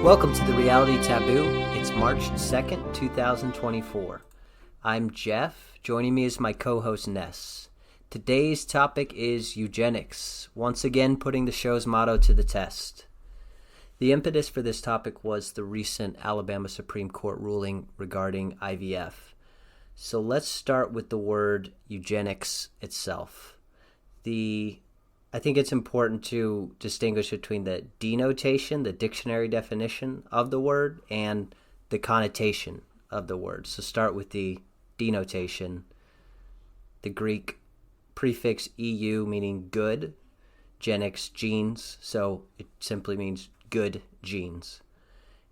Welcome to the Reality Taboo. It's March 2nd, 2024. I'm Jeff. Joining me is my co-host Ness. Today's topic is eugenics, once again putting the show's motto to the test. The impetus for this topic was the recent Alabama Supreme Court ruling regarding IVF. So let's start with the word eugenics itself. I think it's important to distinguish between the denotation, the dictionary definition of the word, and the connotation of the word. So start with the denotation. The Greek prefix eu meaning good, genics, genes, so it simply means good genes.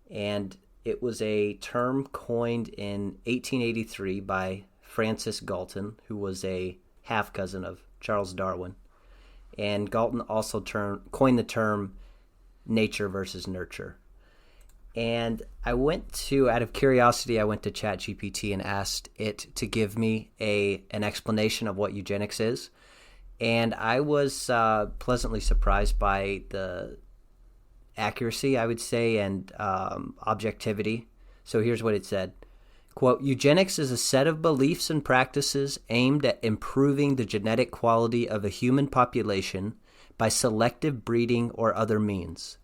And it was a term coined in 1883 by Francis Galton, who was a half-cousin of Charles Darwin. And Galton also coined the term nature versus nurture. And out of curiosity, I went to ChatGPT and asked it to give me an explanation of what eugenics is. And I was pleasantly surprised by the accuracy, I would say, and objectivity. So here's what it said. Quote, eugenics is a set of beliefs and practices aimed at improving the genetic quality of a human population by selective breeding or other means.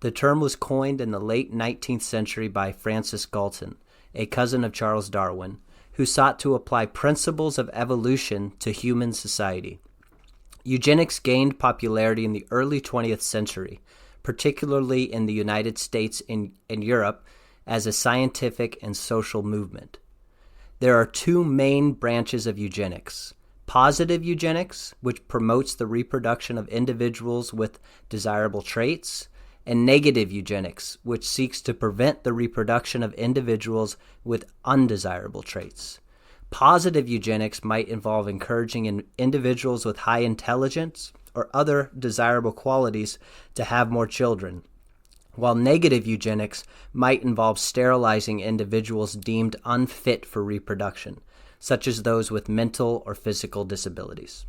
The term was coined in the late 19th century by Francis Galton, a cousin of Charles Darwin, who sought to apply principles of evolution to human society. Eugenics gained popularity in the early 20th century, particularly in the United States and Europe, as a scientific and social movement. There are two main branches of eugenics. Positive eugenics, which promotes the reproduction of individuals with desirable traits, and negative eugenics, which seeks to prevent the reproduction of individuals with undesirable traits. Positive eugenics might involve encouraging individuals with high intelligence or other desirable qualities to have more children, while negative eugenics might involve sterilizing individuals deemed unfit for reproduction, such as those with mental or physical disabilities.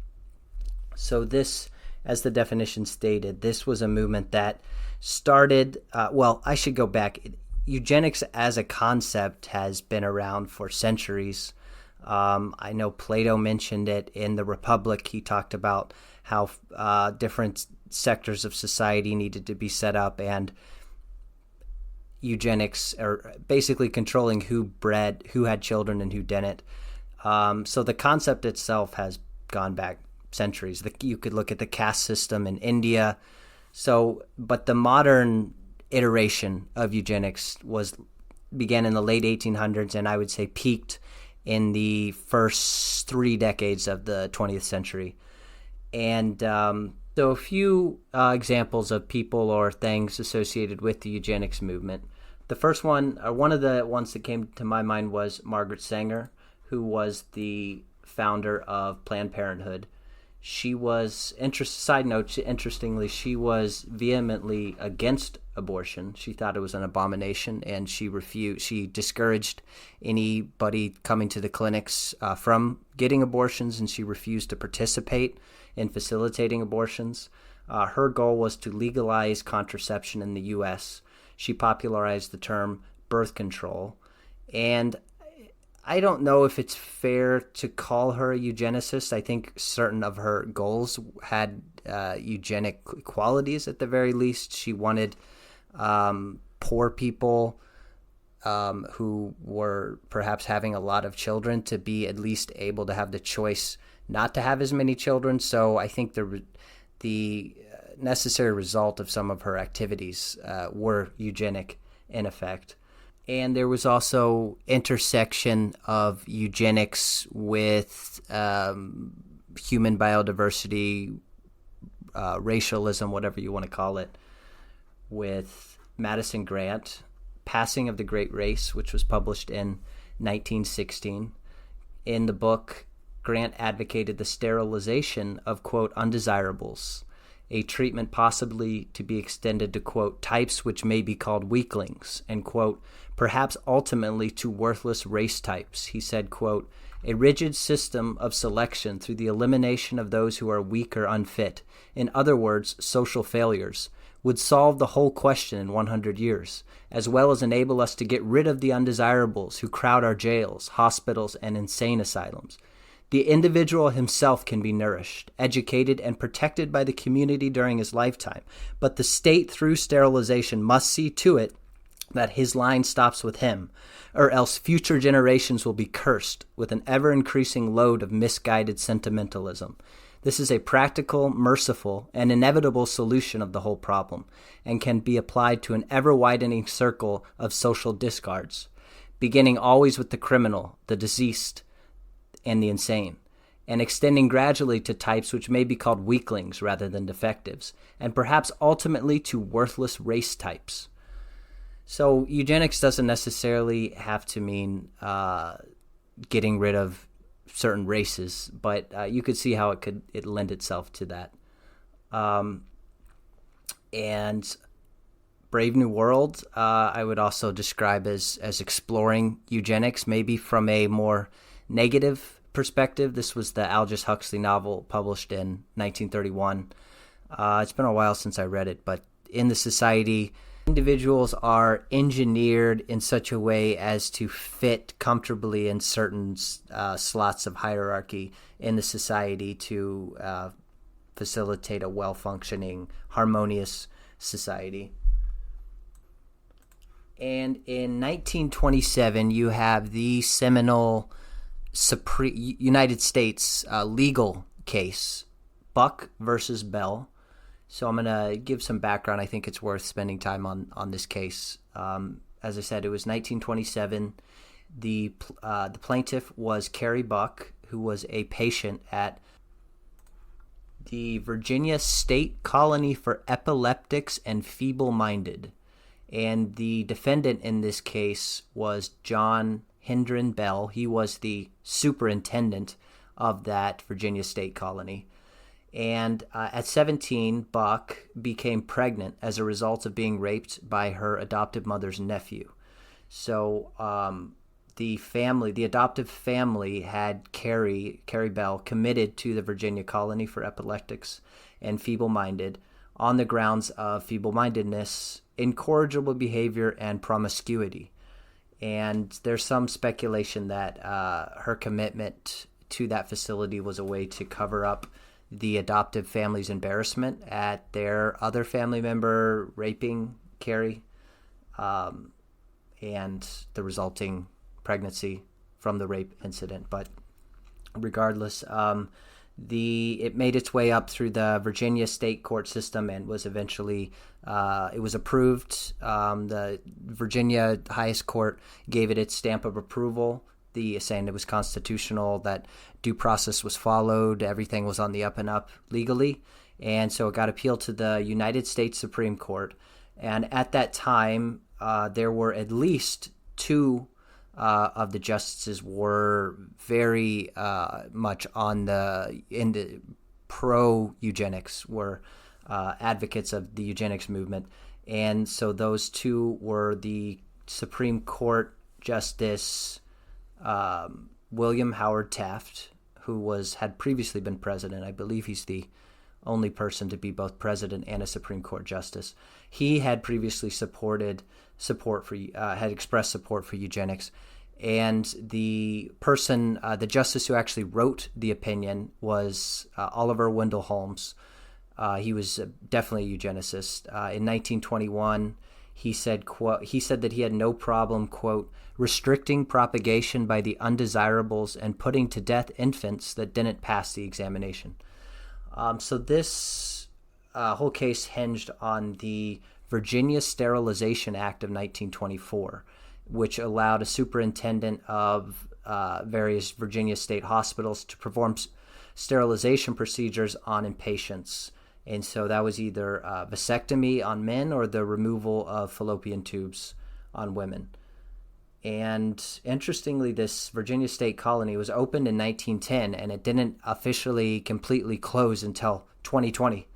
So this, as the definition stated, this was a movement that started, I should go back. Eugenics as a concept has been around for centuries. I know Plato mentioned it in the Republic. He talked about how different sectors of society needed to be set up, and eugenics are basically controlling who had children and who didn't. So the concept itself has gone back centuries. You could look at the caste system in India. But the modern iteration of eugenics began in the late 1800s, and I would say peaked in the first 3 decades of the 20th century. And so a few examples of people or things associated with the eugenics movement. The first one, or one of the ones that came to my mind, was Margaret Sanger, who was the founder of Planned Parenthood. She was, interestingly, she was vehemently against abortion. She thought it was an abomination, and she discouraged anybody coming to the clinics from getting abortions, and she refused to participate in facilitating abortions. Her goal was to legalize contraception in the U.S. She popularized the term birth control, and I don't know if it's fair to call her a eugenicist. I think certain of her goals had eugenic qualities at the very least. She wanted poor people who were perhaps having a lot of children to be at least able to have the choice not to have as many children. So I think the necessary result of some of her activities were eugenic in effect. And there was also intersection of eugenics with human biodiversity, racialism, whatever you want to call it, with Madison Grant, Passing of the Great Race, which was published in 1916. In the book, Grant advocated the sterilization of, quote, undesirables, a treatment possibly to be extended to, quote, types which may be called weaklings, and, quote, perhaps ultimately to worthless race types. He said, quote, a rigid system of selection through the elimination of those who are weak or unfit, in other words, social failures, would solve the whole question in 100 years, as well as enable us to get rid of the undesirables who crowd our jails, hospitals, and insane asylums. The individual himself can be nourished, educated, and protected by the community during his lifetime, but the state, through sterilization, must see to it that his line stops with him, or else future generations will be cursed with an ever-increasing load of misguided sentimentalism. This is a practical, merciful, and inevitable solution of the whole problem, and can be applied to an ever-widening circle of social discards, beginning always with the criminal, the deceased, and the insane, and extending gradually to types which may be called weaklings rather than defectives, and perhaps ultimately to worthless race types. So eugenics doesn't necessarily have to mean getting rid of certain races, but you could see how it lend itself to that. And Brave New World, I would also describe as exploring eugenics, maybe from a more negative perspective. This was the Aldous Huxley novel published in 1931. It's been a while since I read it, but in the society, individuals are engineered in such a way as to fit comfortably in certain slots of hierarchy in the society to facilitate a well-functioning, harmonious society. And in 1927, you have the seminal United States legal case, Buck versus Bell. So I'm going to give some background. I think it's worth spending time on this case. As I said, it was 1927. The plaintiff was Carrie Buck, who was a patient at the Virginia State Colony for Epileptics and Feeble-Minded. And the defendant in this case was John Hendren Bell. He was the superintendent of that Virginia State Colony. And at 17, Buck became pregnant as a result of being raped by her adoptive mother's nephew. So the adoptive family had Carrie Bell committed to the Virginia Colony for Epileptics and Feeble-Minded on the grounds of feeble-mindedness, incorrigible behavior, and promiscuity. And there's some speculation that her commitment to that facility was a way to cover up the adoptive family's embarrassment at their other family member raping Carrie, and the resulting pregnancy from the rape incident. But regardless, it made its way up through the Virginia state court system and was eventually it was approved. The Virginia highest court gave it its stamp of approval, saying it was constitutional, that due process was followed, everything was on the up and up legally. And so it got appealed to the United States Supreme Court. And at that time, there were at least two of the justices were very much in the pro-eugenics, were advocates of the eugenics movement. And so those two were the Supreme Court Justice William Howard Taft, who had previously been president. I believe he's the only person to be both president and a Supreme Court justice. He had previously had expressed support for eugenics, and the justice who actually wrote the opinion was Oliver Wendell Holmes. He was definitely a eugenicist. In 1921, he said that he had no problem, quote, restricting propagation by the undesirables and putting to death infants that didn't pass the examination. So this whole case hinged on the Virginia Sterilization Act of 1924, which allowed a superintendent of various Virginia state hospitals to perform sterilization procedures on inpatients. And so that was either vasectomy on men or the removal of fallopian tubes on women. And interestingly, this Virginia State Colony was opened in 1910, and it didn't officially completely close until 2020.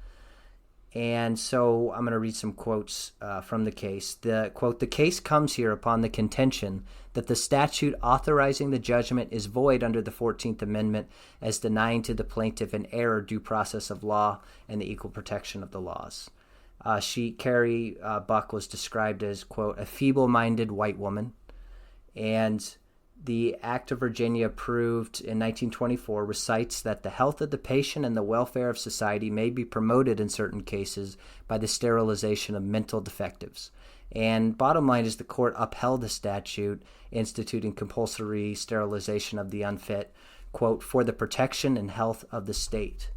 And so I'm going to read some quotes from the case. The quote, "The case comes here upon the contention that the statute authorizing the judgment is void under the 14th Amendment as denying to the plaintiff an error due process of law and the equal protection of the laws. Carrie Buck was described as, quote, a feeble-minded white woman. And the Act of Virginia approved in 1924 recites that the health of the patient and the welfare of society may be promoted in certain cases by the sterilization of mental defectives. And bottom line is the court upheld the statute instituting compulsory sterilization of the unfit, quote, for the protection and health of the state.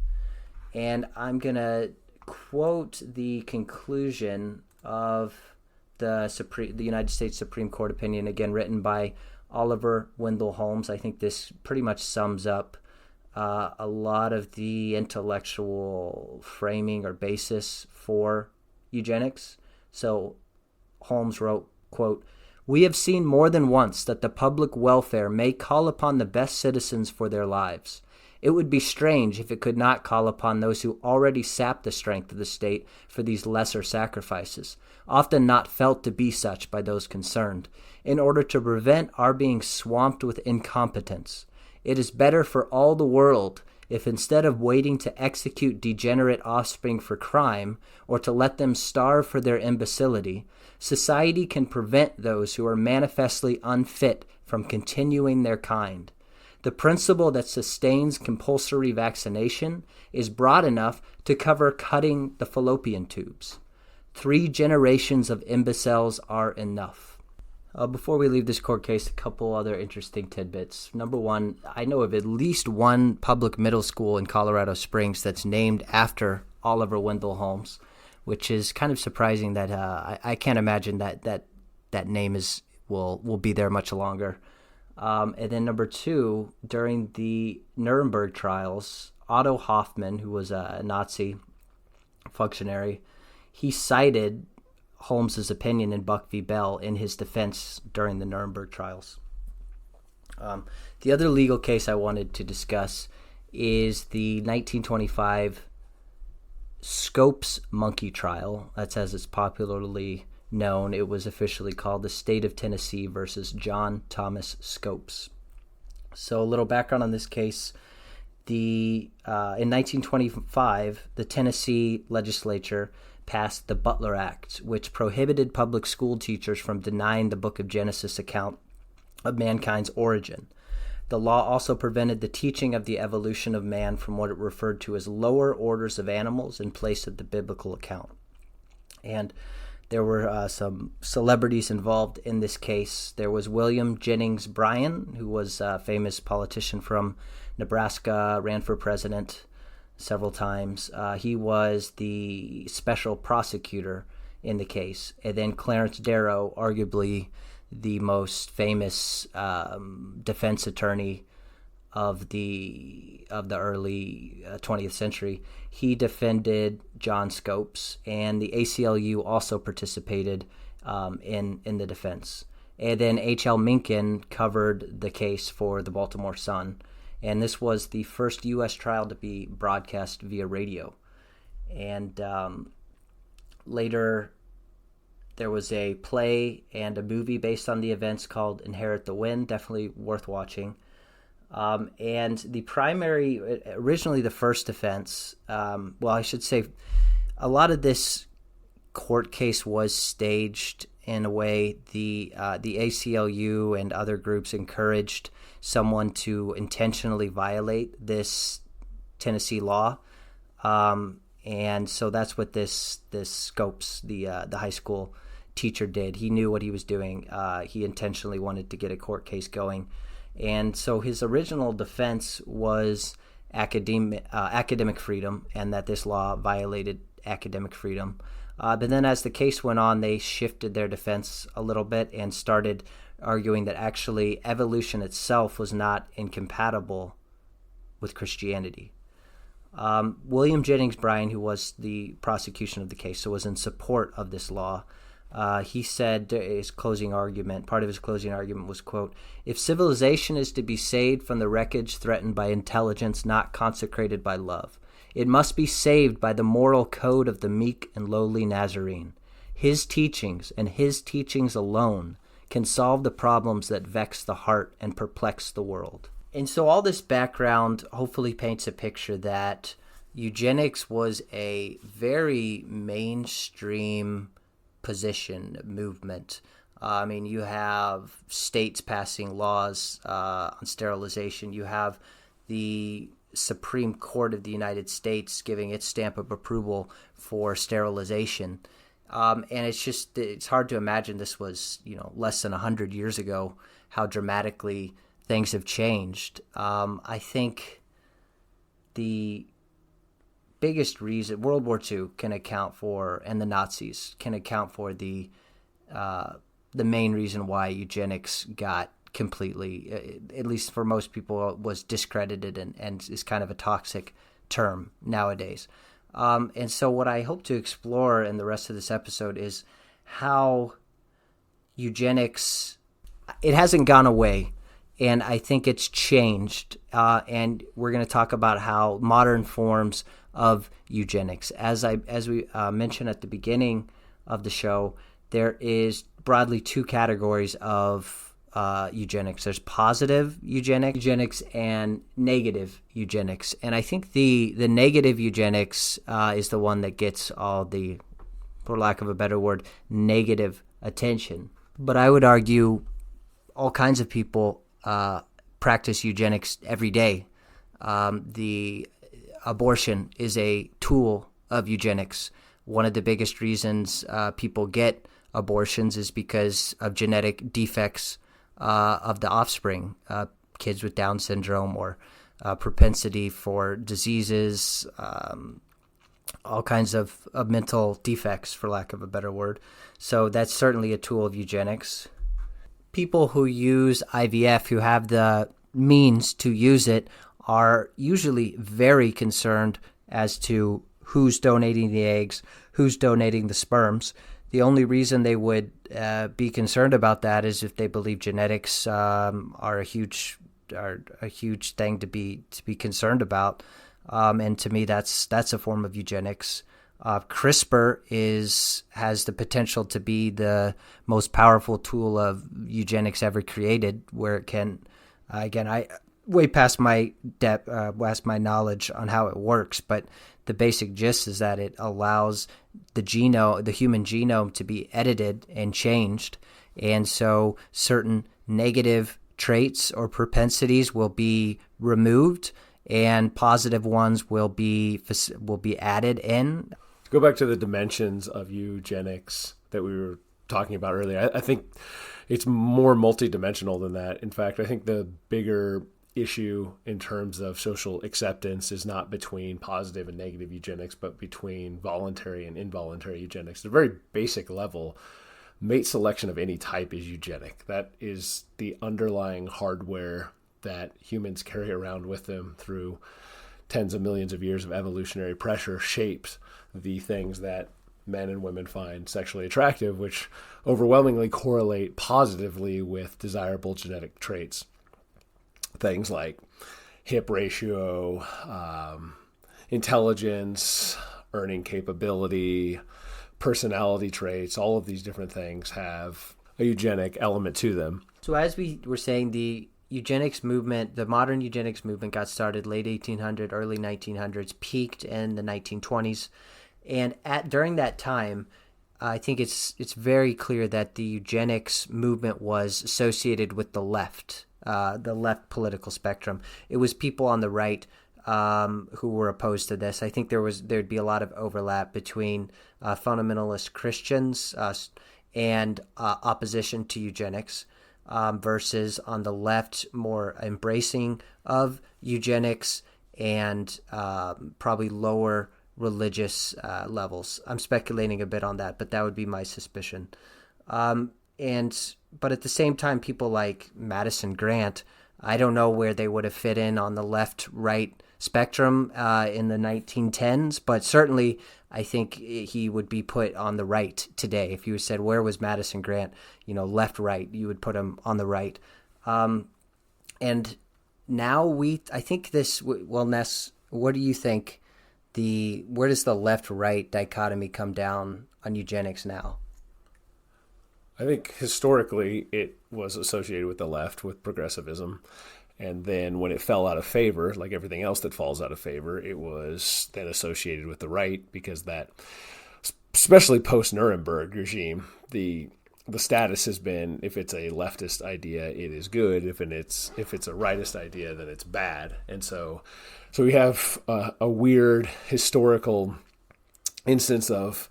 And I'm going to quote the conclusion of the United States Supreme Court opinion, again written by Oliver Wendell Holmes. I think this pretty much sums up a lot of the intellectual framing or basis for eugenics. So Holmes wrote, quote, we have seen more than once that the public welfare may call upon the best citizens for their lives. It would be strange if it could not call upon those who already sap the strength of the state for these lesser sacrifices, often not felt to be such by those concerned, in order to prevent our being swamped with incompetence. It is better for all the world if instead of waiting to execute degenerate offspring for crime, or to let them starve for their imbecility, society can prevent those who are manifestly unfit from continuing their kind. The principle that sustains compulsory vaccination is broad enough to cover cutting the fallopian tubes. 3 generations of imbeciles are enough. Before we leave this court case, a couple other interesting tidbits. Number one, I know of at least one public middle school in Colorado Springs that's named after Oliver Wendell Holmes, which is kind of surprising that I can't imagine that name will be there much longer. And then number two, during the Nuremberg trials, Otto Hoffmann, who was a Nazi functionary, he cited Holmes's opinion in Buck v. Bell in his defense during the Nuremberg trials. The other legal case I wanted to discuss is the 1925 Scopes monkey trial. That's as it's popularly known. It was officially called the State of Tennessee versus John Thomas Scopes. So a little background on this case. In 1925, the Tennessee legislature passed the Butler Act, which prohibited public school teachers from denying the Book of Genesis account of mankind's origin. The law also prevented the teaching of the evolution of man from what it referred to as lower orders of animals in place of the biblical account. And there were some celebrities involved in this case. There was William Jennings Bryan, who was a famous politician from Nebraska, ran for president several times. He was the special prosecutor in the case. And then Clarence Darrow, arguably the most famous defense attorney of the early 20th century. He defended John Scopes, and the ACLU also participated in the defense. And then H.L. Mencken covered the case for the Baltimore Sun, and this was the first U.S. trial to be broadcast via radio. And later, there was a play and a movie based on the events called Inherit the Wind, definitely worth watching. And the primary, originally the first defense, I should say a lot of this court case was staged in a way. The ACLU and other groups encouraged someone to intentionally violate this Tennessee law. And so that's what this Scopes, the high school teacher, did. He knew what he was doing. He intentionally wanted to get a court case going. And so his original defense was academic freedom, and that this law violated academic freedom. But then as the case went on, they shifted their defense a little bit and started arguing that actually evolution itself was not incompatible with Christianity. William Jennings Bryan, who was the prosecution of the case, so was in support of this law, he said part of his closing argument was, quote, if civilization is to be saved from the wreckage threatened by intelligence not consecrated by love, it must be saved by the moral code of the meek and lowly Nazarene. His teachings, and his teachings alone, can solve the problems that vex the heart and perplex the world. And so all this background hopefully paints a picture that Eugenics was a very mainstream position movement. I mean, you have states passing laws on sterilization. You have the Supreme Court of the United States giving its stamp of approval for sterilization. And it's hard to imagine this was, less than 100 years ago, how dramatically things have changed. I think the biggest reason World War II can account for, and the Nazis can account for the main reason why eugenics got completely, at least for most people, was discredited and is kind of a toxic term nowadays. And so what I hope to explore in the rest of this episode is how eugenics, it hasn't gone away, and I think it's changed. And we're going to talk about how modern forms of eugenics, as we mentioned at the beginning of the show, there is broadly two categories of eugenics. There's positive eugenics and negative eugenics. And I think the negative eugenics is the one that gets all the, for lack of a better word, negative attention. But I would argue all kinds of people practice eugenics every day. The abortion is a tool of eugenics. One of the biggest reasons people get abortions is because of genetic defects of the offspring, kids with Down syndrome or propensity for diseases, all kinds of mental defects, for lack of a better word. So that's certainly a tool of eugenics. People who use IVF, who have the means to use it, are usually very concerned as to who's donating the eggs, who's donating the sperms. The only reason they would be concerned about that is if they believe genetics are a huge thing to be concerned about. And to me, that's a form of eugenics. CRISPR has the potential to be the most powerful tool of eugenics ever created, where it can, I way past my knowledge on how it works, but the basic gist is that it allows the human genome, to be edited and changed, and so certain negative traits or propensities will be removed, and positive ones will be added in. Go back to the dimensions of eugenics that we were talking about earlier. I think it's more multidimensional than that. In fact, I think the bigger issue in terms of social acceptance is not between positive and negative eugenics, but between voluntary and involuntary eugenics. At a very basic level, mate selection of any type is eugenic. That is the underlying hardware that humans carry around with them through tens of millions of years of evolutionary pressure, shapes the things that men and women find sexually attractive, which overwhelmingly correlate positively with desirable genetic traits. Things like hip ratio, intelligence, earning capability, personality traits, all of these different things have a eugenic element to them. So as we were saying, the eugenics movement, the modern eugenics movement, got started late 1800s, early 1900s, peaked in the 1920s. And during that time, I think it's very clear that the eugenics movement was associated with the left political spectrum. It was people on the right who were opposed to this. I think there'd be a lot of overlap between fundamentalist Christians and opposition to eugenics versus on the left more embracing of eugenics and probably lower religious levels. I'm speculating a bit on that, but that would be my suspicion. But at the same time, people like Madison Grant, I don't know where they would have fit in on the left-right spectrum in the 1910s, but certainly I think he would be put on the right today. If you said, where was Madison Grant, left-right, you would put him on the right. And now I think this, well, Ness, what do you think? Where does the left-right dichotomy come down on eugenics now? I think historically it was associated with the left, with progressivism. And then when it fell out of favor, like everything else that falls out of favor, it was then associated with the right, because that, especially post-Nuremberg regime, the status has been, if it's a leftist idea, it is good. If it's a rightist idea, then it's bad. And so we have a weird historical instance of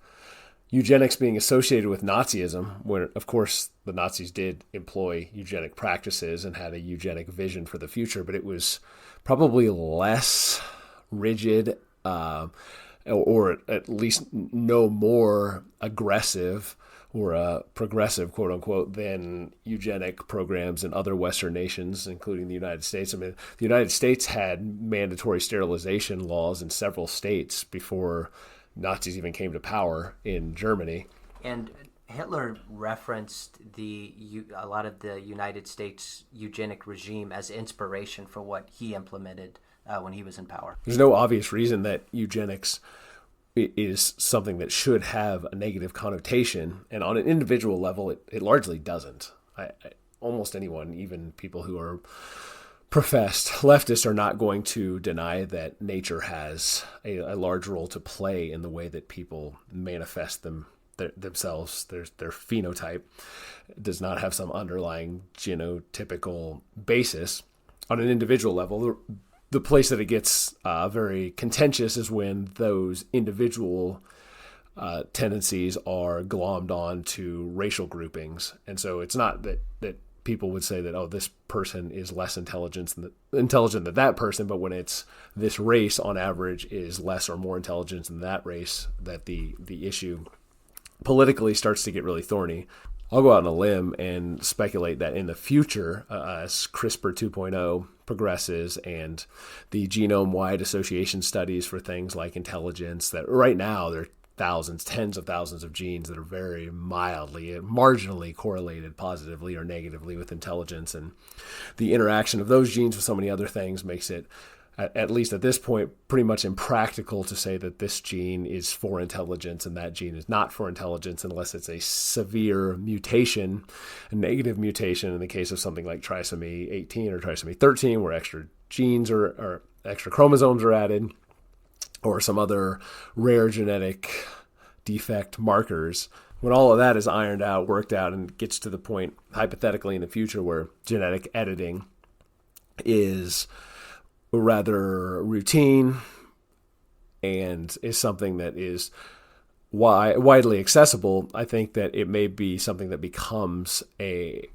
eugenics being associated with Nazism, where, of course, the Nazis did employ eugenic practices and had a eugenic vision for the future, but it was probably less rigid, or at least no more aggressive or progressive, quote unquote, than eugenic programs in other Western nations, including the United States. I mean, the United States had mandatory sterilization laws in several states before Nazis even came to power in Germany. And Hitler referenced a lot of the United States eugenic regime as inspiration for what he implemented when he was in power. There's no obvious reason that eugenics is something that should have a negative connotation, and on an individual level, it largely doesn't. Almost anyone, even people who are professed leftists, are not going to deny that nature has a large role to play in the way that people manifest themselves. Their phenotype does not have some underlying genotypical basis. On an individual level, the place that it gets very contentious is when those individual tendencies are glommed on to racial groupings. And so it's not that people would say that, oh, this person is less intelligent than that person, but when it's this race on average is less or more intelligent than that race, that the issue politically starts to get really thorny. I'll go out on a limb and speculate that in the future, as CRISPR 2.0 progresses and the genome-wide association studies for things like intelligence, that right now there are thousands, tens of thousands of genes that are very marginally correlated positively or negatively with intelligence. And the interaction of those genes with so many other things makes it, at least at this point, pretty much impractical to say that this gene is for intelligence and that gene is not for intelligence, unless it's a severe mutation, a negative mutation in the case of something like trisomy 18 or trisomy 13, where extra genes or extra chromosomes are added, or some other rare genetic defect markers. When all of that is ironed out, worked out, and gets to the point, hypothetically, in the future where genetic editing is rather routine and is something that is widely accessible, I think that it may be something that becomes a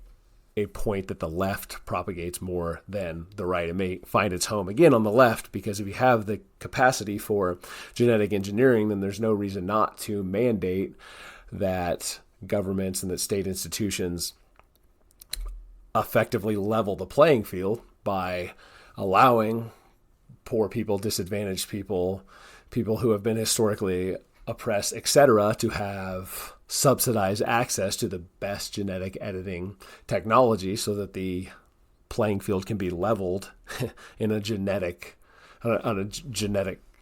point that the left propagates more than the right. It may find its home again on the left, because if you have the capacity for genetic engineering, then there's no reason not to mandate that governments and that state institutions effectively level the playing field by allowing poor people, disadvantaged people, people who have been historically oppressed, etc., to have subsidized access to the best genetic editing technology, so that the playing field can be leveled in a genetic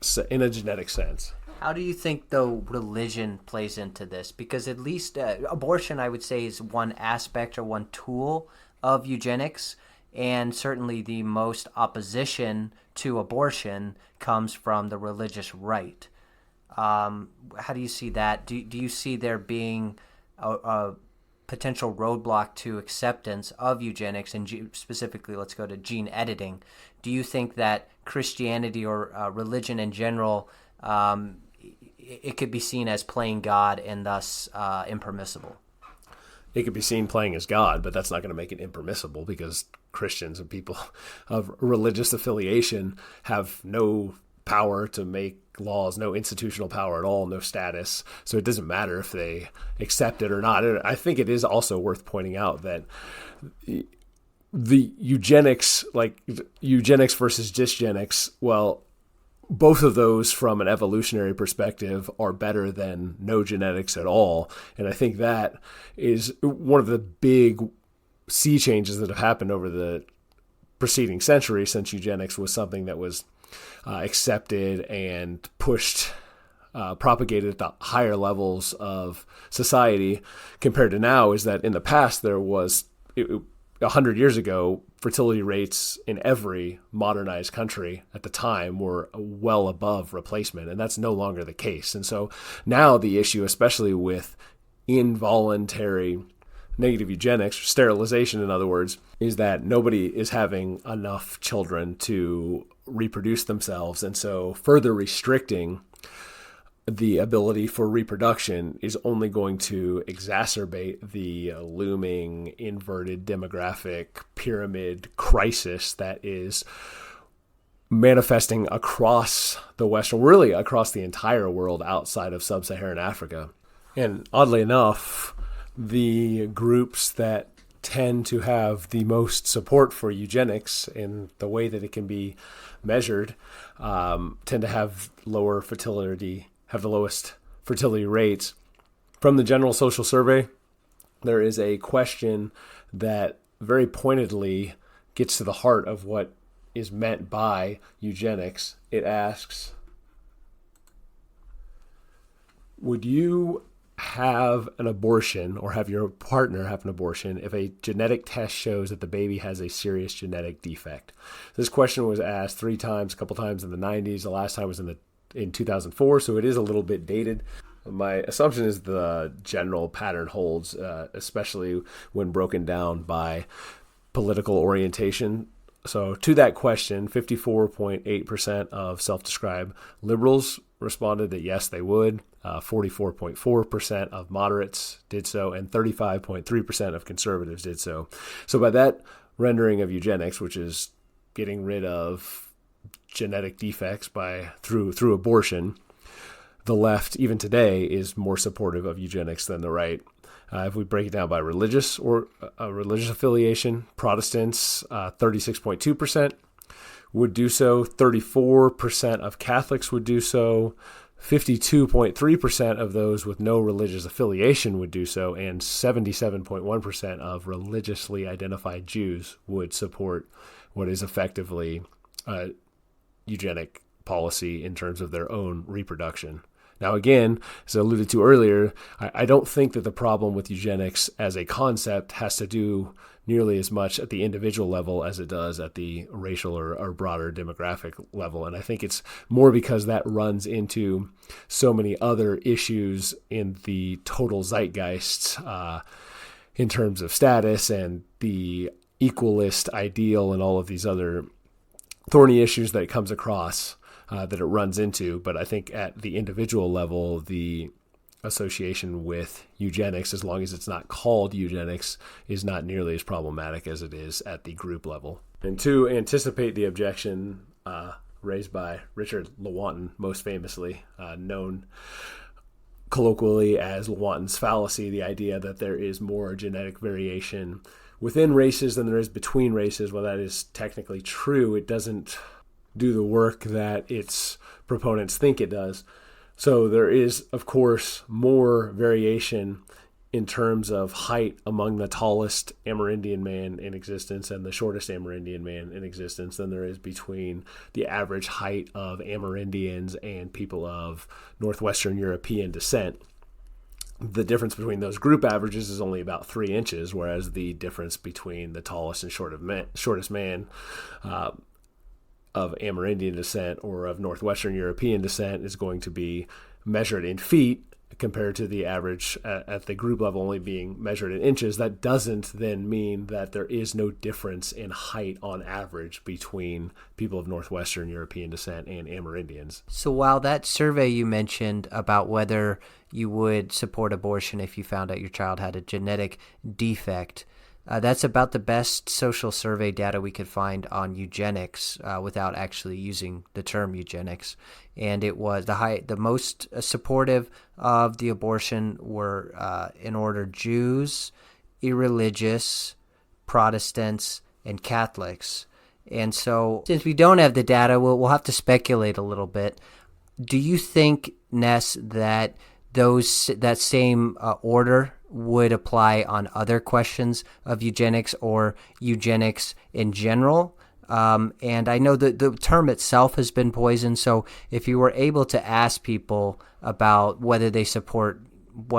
sense. How do you think, though, religion plays into this? Because at least abortion, I would say, is one aspect or one tool of eugenics, and certainly the most opposition to abortion comes from the religious right. How do you see that? Do you see there being a potential roadblock to acceptance of eugenics, and specifically, let's go to gene editing? Do you think that Christianity or religion in general, it could be seen as playing God and thus impermissible? It could be seen playing as God, but that's not going to make it impermissible, because Christians and people of religious affiliation have no power to make laws, no institutional power at all, no status. So it doesn't matter if they accept it or not. And I think it is also worth pointing out that the eugenics, like eugenics versus dysgenics, well, both of those from an evolutionary perspective are better than no genetics at all. And I think that is one of the big sea changes that have happened over the preceding century, since eugenics was something that was accepted and pushed, propagated at the higher levels of society, compared to now, is that in the past it 100 years ago, fertility rates in every modernized country at the time were well above replacement, and that's no longer the case. And so now the issue, especially with involuntary negative eugenics, sterilization in other words, is that nobody is having enough children to reproduce themselves. And so further restricting the ability for reproduction is only going to exacerbate the looming inverted demographic pyramid crisis that is manifesting across the Western, really across the entire world outside of sub-Saharan Africa. And oddly enough, the groups that tend to have the most support for eugenics in the way that it can be measured tend to have lower fertility, have the lowest fertility rates. From the General Social Survey, there is a question that very pointedly gets to the heart of what is meant by eugenics. It asks, would you have an abortion or have your partner have an abortion if a genetic test shows that the baby has a serious genetic defect? This question was asked 3 times, a couple times in the 90s. The last time was in 2004, so it is a little bit dated. My assumption is the general pattern holds, especially when broken down by political orientation. So to that question, 54.8% of self-described liberals responded that yes, they would. 44.4% of moderates did so, and 35.3% of conservatives did so. So by that rendering of eugenics, which is getting rid of genetic defects through abortion, the left, even today, is more supportive of eugenics than the right. If we break it down by religious affiliation, Protestants, 36.2% would do so. 34% of Catholics would do so. 52.3% of those with no religious affiliation would do so, and 77.1% of religiously identified Jews would support what is effectively eugenic policy in terms of their own reproduction. Now, again, as I alluded to earlier, I don't think that the problem with eugenics as a concept has to do nearly as much at the individual level as it does at the racial or broader demographic level. And I think it's more because that runs into so many other issues in the total zeitgeist in terms of status and the equalist ideal and all of these other thorny issues that it comes across that it runs into. But I think at the individual level, the association with eugenics, as long as it's not called eugenics, is not nearly as problematic as it is at the group level. And to anticipate the objection raised by Richard Lewontin, most famously known colloquially as Lewontin's fallacy, the idea that there is more genetic variation within races than there is between races. Well, that is technically true. It doesn't do the work that its proponents think it does. So there is, of course, more variation in terms of height among the tallest Amerindian man in existence and the shortest Amerindian man in existence than there is between the average height of Amerindians and people of Northwestern European descent. The difference between those group averages is only about 3 inches, whereas the difference between the tallest and shortest man of Amerindian descent or of Northwestern European descent is going to be measured in feet compared to the average at the group level only being measured in inches. That doesn't then mean that there is no difference in height on average between people of Northwestern European descent and Amerindians. So while that survey you mentioned about whether you would support abortion if you found out your child had a genetic defect, that's about the best social survey data we could find on eugenics without actually using the term eugenics. And it was the most supportive of the abortion were in order Jews, irreligious, Protestants, and Catholics. And so since we don't have the data, we'll have to speculate a little bit. Do you think, Ness, that that same order would apply on other questions of eugenics or eugenics in general? And I know that the term itself has been poisoned, so if you were able to ask people about whether they support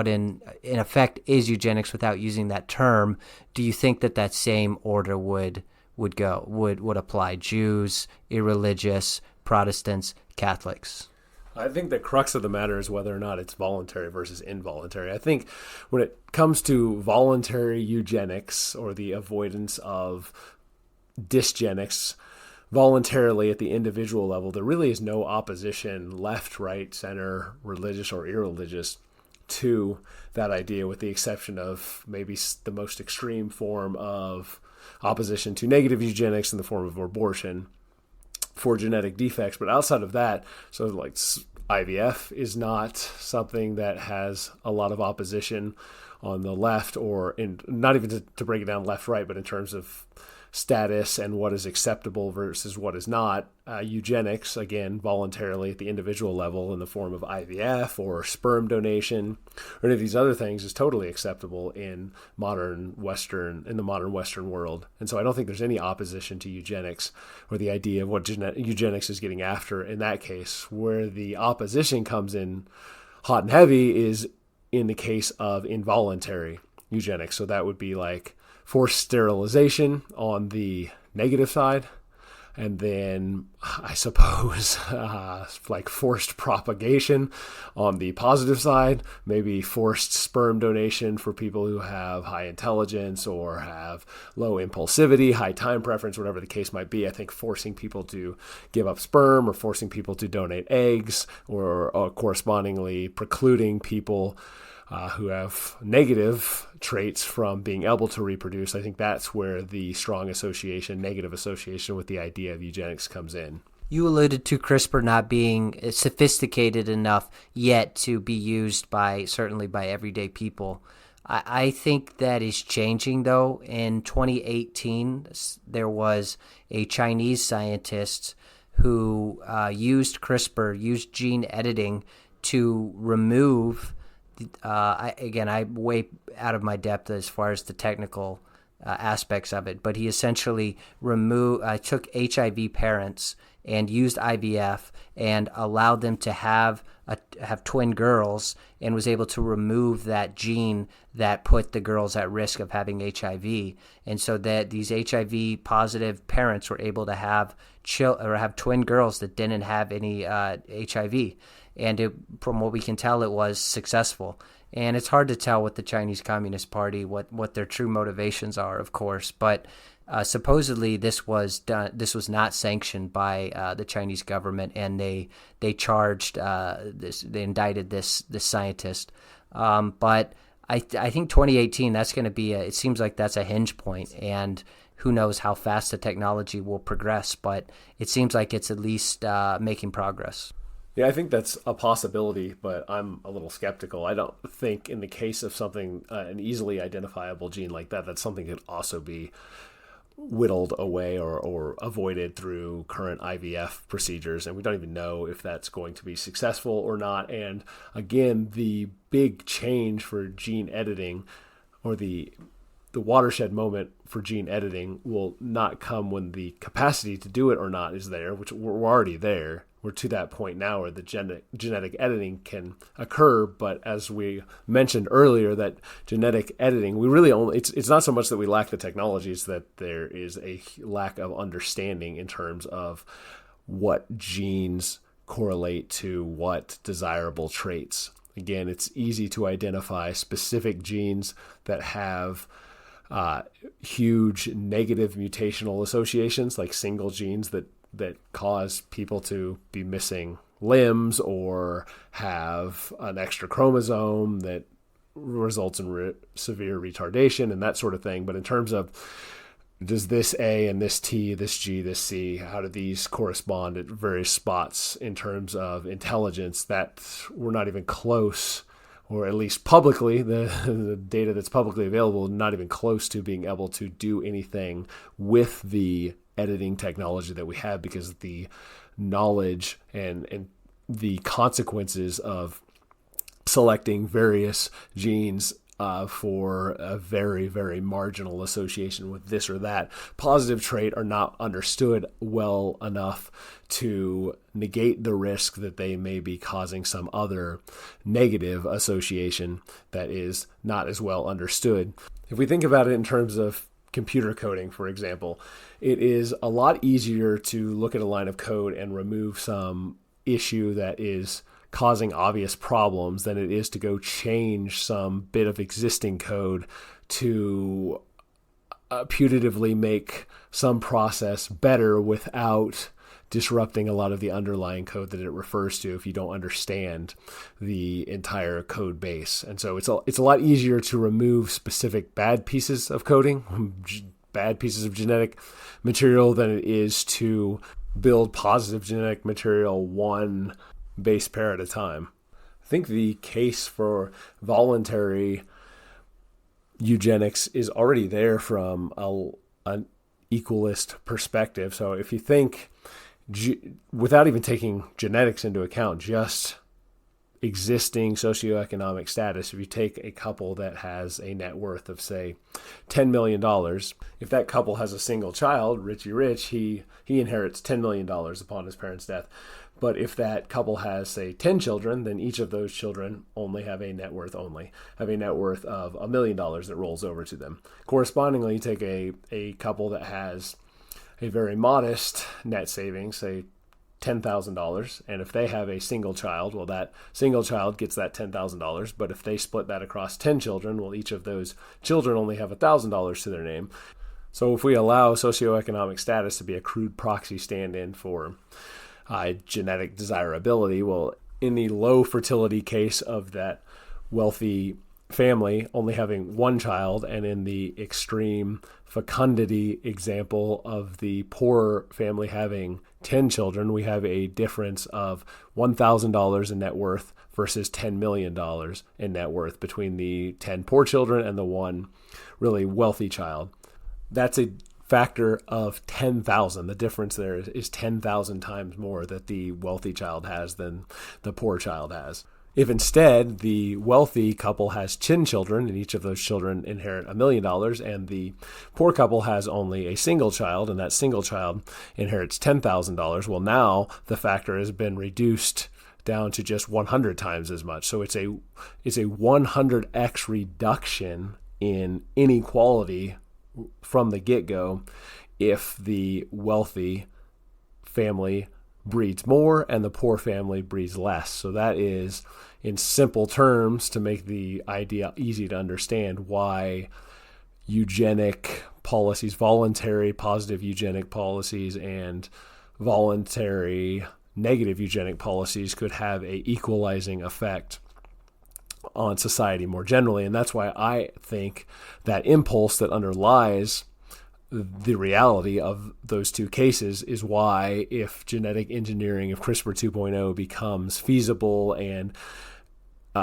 in effect is eugenics without using that term, do you think that same order would apply? Jews, irreligious, Protestants, Catholics? I think the crux of the matter is whether or not it's voluntary versus involuntary. I think when it comes to voluntary eugenics, or the avoidance of dysgenics voluntarily at the individual level, there really is no opposition, left, right, center, religious or irreligious, to that idea, with the exception of maybe the most extreme form of opposition to negative eugenics in the form of abortion for genetic defects. But outside of that, so like IVF is not something that has a lot of opposition on the left, or not even to break it down left, right, but in terms of status and what is acceptable versus what is not. Eugenics, again, voluntarily at the individual level in the form of IVF or sperm donation or any of these other things, is totally acceptable in the modern Western world. And so I don't think there's any opposition to eugenics, or the idea of what eugenics is getting after in that case. Where the opposition comes in hot and heavy is in the case of involuntary eugenics. So that would be like forced sterilization on the negative side, and then I suppose like forced propagation on the positive side, maybe forced sperm donation for people who have high intelligence or have low impulsivity, high time preference, whatever the case might be. I think forcing people to give up sperm, or forcing people to donate eggs, or correspondingly precluding people who have negative traits from being able to reproduce. I think that's where the strong association, negative association with the idea of eugenics comes in. You alluded to CRISPR not being sophisticated enough yet to be used certainly by everyday people. I think that is changing, though. In 2018, there was a Chinese scientist who used CRISPR, used gene editing to remove I'm way out of my depth as far as the technical aspects of it, but he essentially took HIV parents and used IVF and allowed them to have twin girls, and was able to remove that gene that put the girls at risk of having HIV. And so that these HIV positive parents were able to have twin girls that didn't have any HIV. And from what we can tell, it was successful. And it's hard to tell with the Chinese Communist Party what their true motivations are, of course. But supposedly this was not sanctioned by the Chinese government, and they charged they indicted this scientist. But I think 2018, that's going to be it seems like that's a hinge point, and who knows how fast the technology will progress. But it seems like it's at least making progress. Yeah, I think that's a possibility, but I'm a little skeptical. I don't think in the case of something, an easily identifiable gene like that something could also be whittled away or avoided through current IVF procedures. And we don't even know if that's going to be successful or not. And again, the big change for gene editing, or the watershed moment for gene editing, will not come when the capacity to do it or not is there, which we're already there. We're to that point now where the genetic editing can occur. But as we mentioned earlier, that genetic editing, we really it's not so much that we lack the technology, it's that there is a lack of understanding in terms of what genes correlate to what desirable traits. Again, it's easy to identify specific genes that have huge negative mutational associations, like single genes that cause people to be missing limbs or have an extra chromosome that results in severe retardation and that sort of thing. But in terms of, does this A and this T, this G, this C, how do these correspond at various spots in terms of intelligence, that we're not even close, or at least publicly, the data that's publicly available, not even close to being able to do anything with the editing technology that we have, because the knowledge and the consequences of selecting various genes for a very, very marginal association with this or that positive trait are not understood well enough to negate the risk that they may be causing some other negative association that is not as well understood. If we think about it in terms of computer coding, for example, it is a lot easier to look at a line of code and remove some issue that is causing obvious problems than it is to go change some bit of existing code to putatively make some process better without disrupting a lot of the underlying code that it refers to if you don't understand the entire code base. And so it's a lot easier to remove specific bad pieces of coding, bad pieces of genetic material, than it is to build positive genetic material one base pair at a time. I think the case for voluntary eugenics is already there from an equalist perspective. So if you think, without even taking genetics into account, just existing socioeconomic status, if you take a couple that has a net worth of, say, $10 million, if that couple has a single child, Richie Rich, he inherits $10 million upon his parents' death. But if that couple has, say, 10 children, then each of those children only have a net worth of $1 million that rolls over to them. Correspondingly, you take a couple that has a very modest net savings, say $10,000, and if they have a single child, well, that single child gets that $10,000, but if they split that across 10 children, well, each of those children only have $1,000 to their name. So if we allow socioeconomic status to be a crude proxy stand-in for genetic desirability, well, in the low fertility case of that wealthy family only having one child, and in the extreme fecundity example of the poor family having 10 children, we have a difference of $1,000 in net worth versus $10 million in net worth between the 10 poor children and the one really wealthy child. That's a factor of 10,000. The difference there is 10,000 times more that the wealthy child has than the poor child has. If instead the wealthy couple has 10 children and each of those children inherit $1 million, and the poor couple has only a single child and that single child inherits $10,000, well, now the factor has been reduced down to just 100 times as much. So it's a 100x reduction in inequality from the get-go if the wealthy family breeds more and the poor family breeds less. So that is, in simple terms, to make the idea easy to understand, why eugenic policies, voluntary positive eugenic policies and voluntary negative eugenic policies could have a equalizing effect on society more generally. And that's why I think that impulse that underlies the reality of those two cases is why, if genetic engineering of CRISPR 2.0 becomes feasible and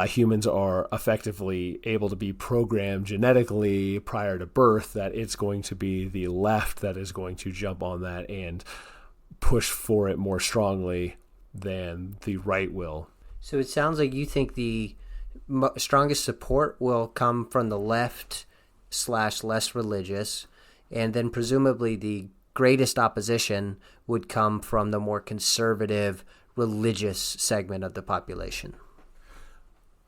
humans are effectively able to be programmed genetically prior to birth, that it's going to be the left that is going to jump on that and push for it more strongly than the right will. So it sounds like you think the strongest support will come from the left / less religious, and then presumably the greatest opposition would come from the more conservative religious segment of the population.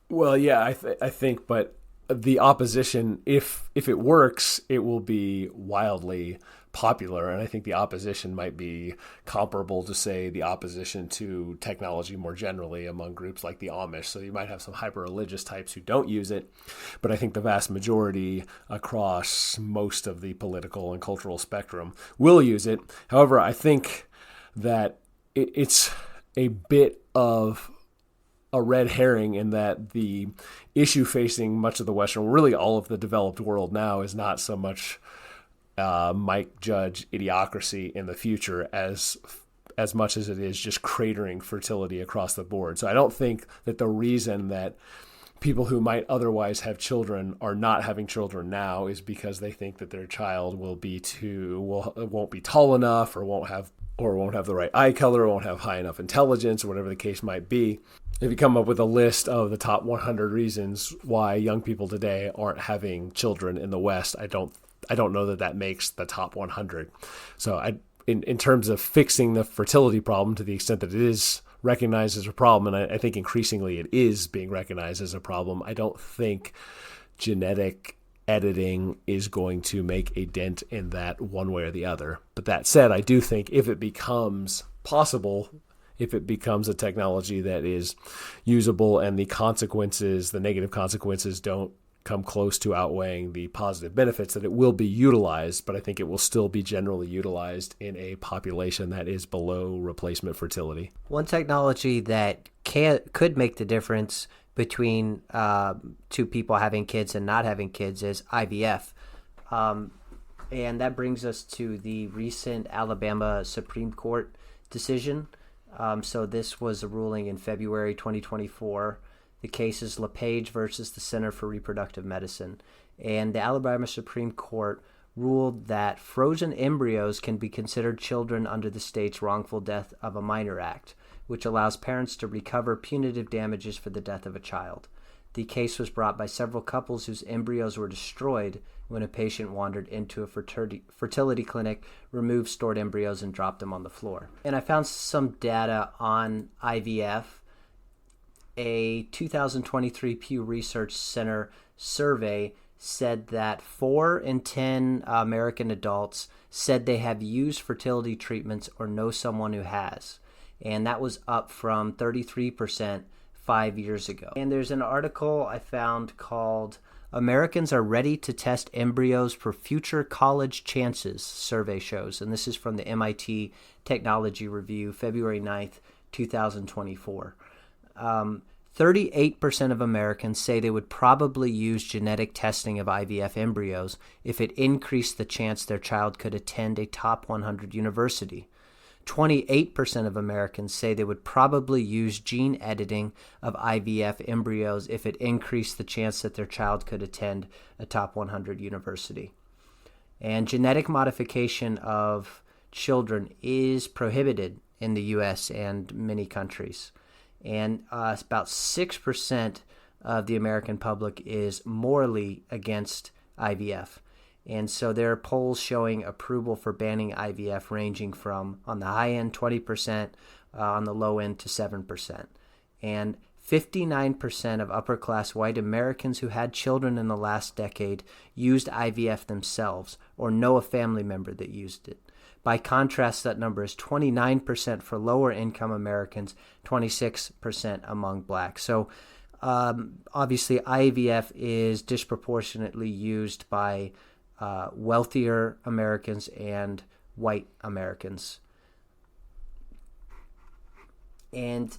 Well, yeah, I think, but the opposition, if it works, it will be wildly popular, and I think the opposition might be comparable to, say, the opposition to technology more generally among groups like the Amish. So you might have some hyper-religious types who don't use it, but I think the vast majority across most of the political and cultural spectrum will use it. However, I think that it's a bit of a red herring in that the issue facing much of the Western, really all of the developed world now, is not so much Mike Judge idiocracy in the future as much as it is just cratering fertility across the board. So I don't think that the reason that people who might otherwise have children are not having children now is because they think that their child won't be tall enough, or won't have the right eye color, or won't have high enough intelligence, or whatever the case might be. If you come up with a list of the top 100 reasons why young people today aren't having children in the West, I don't know that makes the top 100. So in terms of fixing the fertility problem, to the extent that it is recognized as a problem, and I think increasingly it is being recognized as a problem, I don't think genetic editing is going to make a dent in that one way or the other. But that said, I do think if it becomes possible, if it becomes a technology that is usable and the negative consequences don't come close to outweighing the positive benefits, that it will be utilized, but I think it will still be generally utilized in a population that is below replacement fertility. One technology that could make the difference between two people having kids and not having kids is IVF. And that brings us to the recent Alabama Supreme Court decision. So this was a ruling in February 2024. The case is LePage versus the Center for Reproductive Medicine. And the Alabama Supreme Court ruled that frozen embryos can be considered children under the state's Wrongful Death of a Minor Act, which allows parents to recover punitive damages for the death of a child. The case was brought by several couples whose embryos were destroyed when a patient wandered into a fertility clinic, removed stored embryos, and dropped them on the floor. And I found some data on IVF. A 2023 Pew Research Center survey said that 4 in 10 American adults said they have used fertility treatments or know someone who has. And that was up from 33% 5 years ago. And there's an article I found called Americans Are Ready to Test Embryos for Future College Chances, survey shows. And this is from the MIT Technology Review, February 9th, 2024. 38% of Americans say they would probably use genetic testing of IVF embryos if it increased the chance their child could attend a top 100 university. 28% of Americans say they would probably use gene editing of IVF embryos if it increased the chance that their child could attend a top 100 university. And genetic modification of children is prohibited in the U.S. and many countries. And about 6% of the American public is morally against IVF. And so there are polls showing approval for banning IVF ranging from, on the high end, 20%, on the low end to 7%. And 59% of upper-class white Americans who had children in the last decade used IVF themselves or know a family member that used it. By contrast, that number is 29% for lower-income Americans, 26% among blacks. So obviously IVF is disproportionately used by wealthier Americans and white Americans. And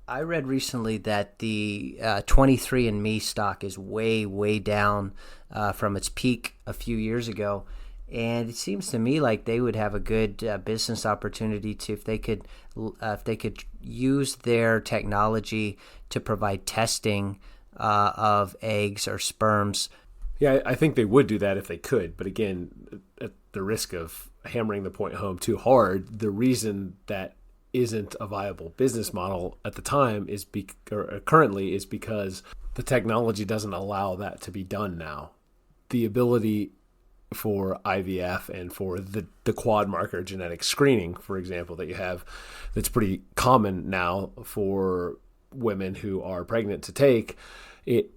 I read recently that the 23andMe stock is way, way down from its peak a few years ago. And it seems to me like they would have a good business opportunity to, if they could use their technology to provide testing of eggs or sperms. Yeah, I think they would do that if they could. But again, at the risk of hammering the point home too hard, the reason that isn't a viable business model at the time currently is because the technology doesn't allow that to be done now. The ability for IVF and for the quad marker genetic screening, for example, that you have, that's pretty common now for women who are pregnant to take, it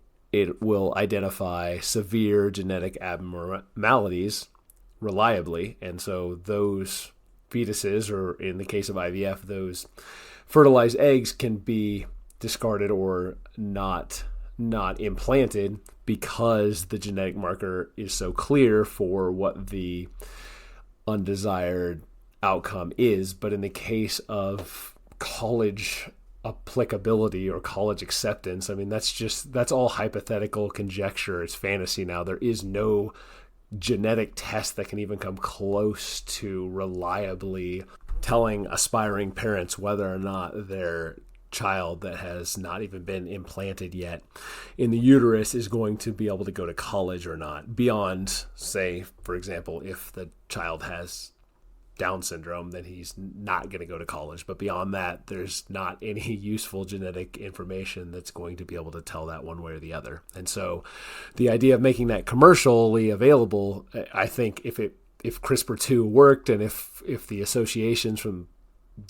will identify severe genetic abnormalities reliably. And so those fetuses, or in the case of IVF, those fertilized eggs, can be discarded or not implanted because the genetic marker is so clear for what the undesired outcome is. But in the case of college applicability or college acceptance, I mean, that's all hypothetical conjecture. It's fantasy now. There is no genetic test that can even come close to reliably telling aspiring parents whether or not their child that has not even been implanted yet in the uterus is going to be able to go to college or not, beyond, say, for example, if the child has Down syndrome, then he's not going to go to college. But beyond that, there's not any useful genetic information that's going to be able to tell that one way or the other. And so the idea of making that commercially available, I think if CRISPR-2 worked, and if the associations from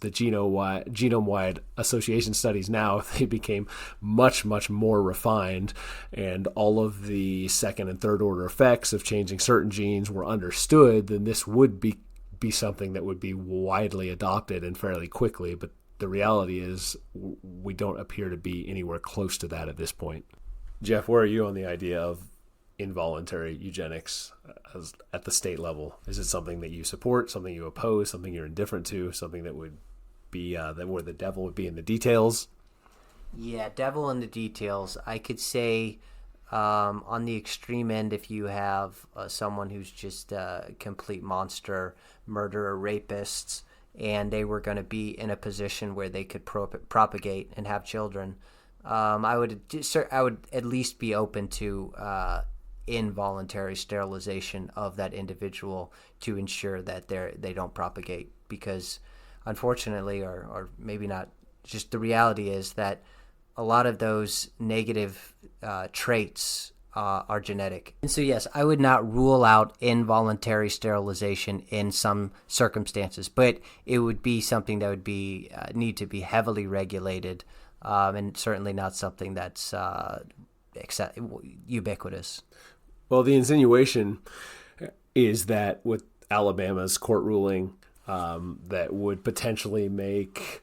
the genome-wide association studies now, if they became much, much more refined, and all of the second and third order effects of changing certain genes were understood, then this would be something that would be widely adopted and fairly quickly. But the reality is we don't appear to be anywhere close to that at this point. Jeff, where are you on the idea of involuntary eugenics at the state level? Is it something that you support, something you oppose, something you're indifferent to, something that would be that where the devil would be in the details? Yeah, devil in the details. I could say on the extreme end, if you have someone who's just a complete monster, murderer, rapists, and they were going to be in a position where they could propagate and have children, I would at least be open to involuntary sterilization of that individual to ensure that they don't propagate, because unfortunately, or maybe not, just the reality is that a lot of those negative traits are genetic. And so yes, I would not rule out involuntary sterilization in some circumstances, but it would be something that would be need to be heavily regulated, and certainly not something that's ubiquitous. Well, the insinuation is that with Alabama's court ruling, that would potentially make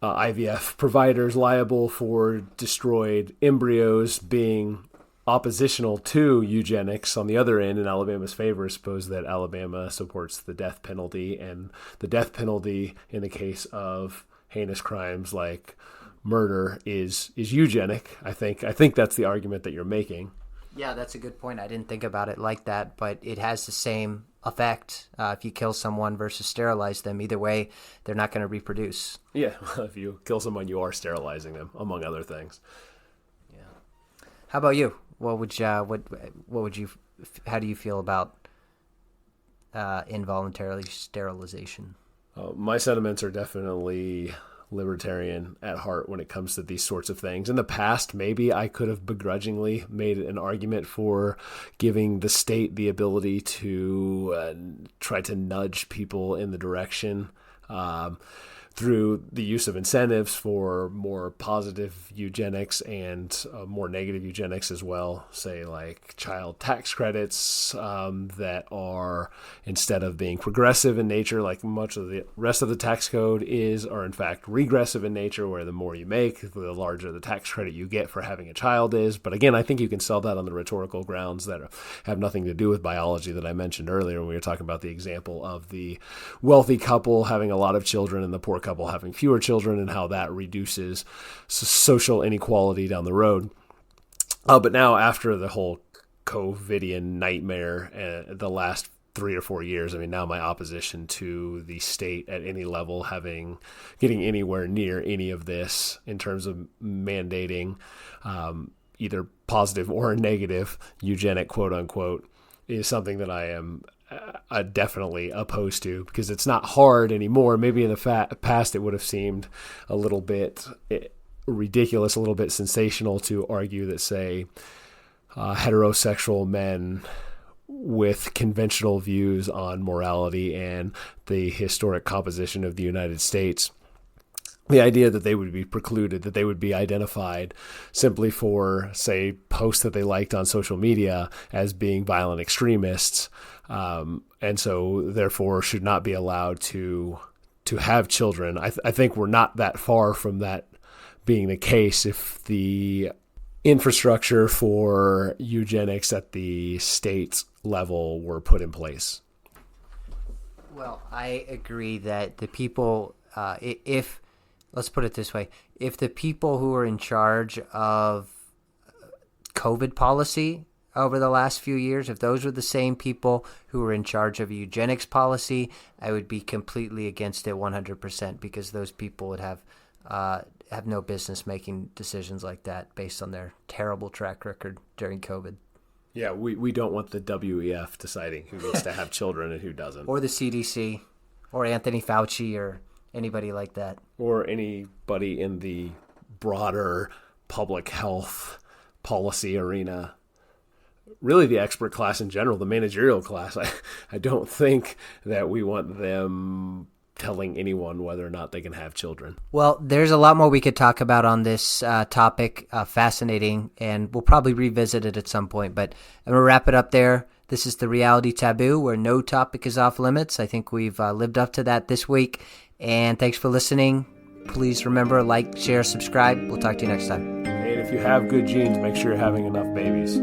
IVF providers liable for destroyed embryos being oppositional to eugenics on the other end in Alabama's favor. Suppose that Alabama supports the death penalty, and the death penalty in the case of heinous crimes like murder is eugenic. I think that's the argument that you're making. Yeah, that's a good point. I didn't think about it like that, but it has the same effect. If you kill someone versus sterilize them, either way, they're not going to reproduce. Yeah, if you kill someone, you are sterilizing them, among other things. Yeah. How about you? How do you feel about involuntary sterilization? My sentiments are definitely libertarian at heart when it comes to these sorts of things. In the past, maybe I could have begrudgingly made an argument for giving the state the ability to try to nudge people in the direction through the use of incentives for more positive eugenics and more negative eugenics as well, say like child tax credits that are, instead of being progressive in nature like much of the rest of the tax code is, are in fact regressive in nature, where the more you make, the larger the tax credit you get for having a child is. But again, I think you can sell that on the rhetorical grounds that have nothing to do with biology that I mentioned earlier when we were talking about the example of the wealthy couple having a lot of children and the poor couple having fewer children, and how that reduces social inequality down the road. But now, after the whole COVIDian nightmare, the last 3 or 4 years, I mean, now my opposition to the state at any level getting anywhere near any of this in terms of mandating either positive or negative eugenic, quote unquote, is something that I am definitely opposed to, because it's not hard anymore. Maybe in the past it would have seemed a little bit ridiculous, a little bit sensational to argue that, say, heterosexual men with conventional views on morality and the historic composition of the United States, the idea that they would be precluded, that they would be identified simply for, say, posts that they liked on social media as being violent extremists, and so therefore should not be allowed to have children. I think we're not that far from that being the case if the infrastructure for eugenics at the state level were put in place. Well, I agree that the people, let's put it this way, if the people who are in charge of COVID policy over the last few years, if those were the same people who were in charge of eugenics policy, I would be completely against it 100%, because those people would have have no business making decisions like that based on their terrible track record during COVID. Yeah, we don't want the WEF deciding who gets to have children and who doesn't. Or the CDC, or Anthony Fauci, or anybody like that. Or anybody in the broader public health policy arena. Really the expert class in general, the managerial class. I don't think that we want them telling anyone whether or not they can have children. Well, there's a lot more we could talk about on this topic. Fascinating, and we'll probably revisit it at some point. But I'm going to wrap it up there. This is the Reality Taboo, where no topic is off limits. I think we've lived up to that this week. And thanks for listening. Please remember, like, share, subscribe. We'll talk to you next time. And if you have good genes, make sure you're having enough babies.